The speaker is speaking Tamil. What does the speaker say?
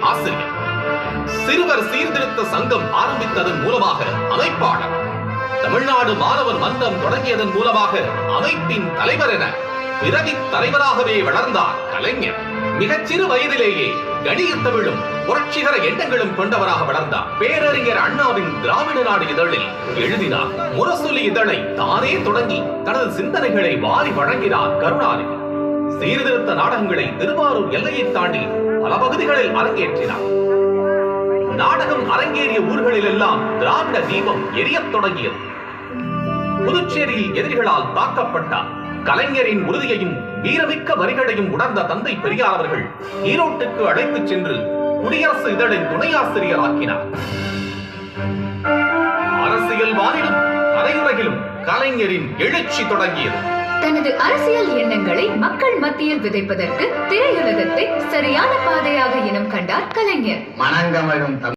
ஆசிரியர், சிறுவர் சீர்திருத்த சங்கம் ஆரம்பித்ததன் மூலமாக அமைப்பாளர், தமிழ்நாடு மாணவர் மன்றம் தொடங்கியதன் மூலமாக அமைப்பின் தலைவர் என பிறவி தலைவராகவே வளர்ந்தார் கலைஞர். மிகச்சிறு வயதிலேயே கணிய தமிழும் புரட்சிகர எண்ணங்களும் கொண்டவராக வளர்ந்தார். பேரறிஞர் அண்ணாவின் திராவிட நாடு இதழில் எழுதினார். முரசொலி இதழை தானே தொடங்கி தனது சிந்தனைகளை வாரி வழங்கினார் கருணாநிதி. சீர்திருத்த நாடகங்களை திருவாரூர் எல்லையை தாண்டி பல பகுதிகளில் அரங்கேற்றினார். நாடகம் அரங்கேறிய ஊர்களில் எல்லாம் திராவிட தீபம் எரியத் தொடங்கியது. புதுச்சேரியில் எதிரிகளால் தாக்கப்பட்டார். கலைஞரின் உறுதியையும் வீரமிக்க வரிகளையும் உணர்ந்த தந்தை பெரியார் அவர்கள் ஈரோட்டுக்கு அழைத்துச் சென்று குடியரசு இதழின் துணை ஆசிரியர் ஆக்கினார். அரசியல் வானிலும் கலையுலகிலும் கலைஞரின் எழுச்சி தொடங்கியது. தனது அரசியல் எண்ணங்களை மக்கள் மத்தியில் விதைப்பதற்கு திரையுலகத்தை சரியான பாதையாக இனம் கண்டார் கலைஞர். மனங்கமழும்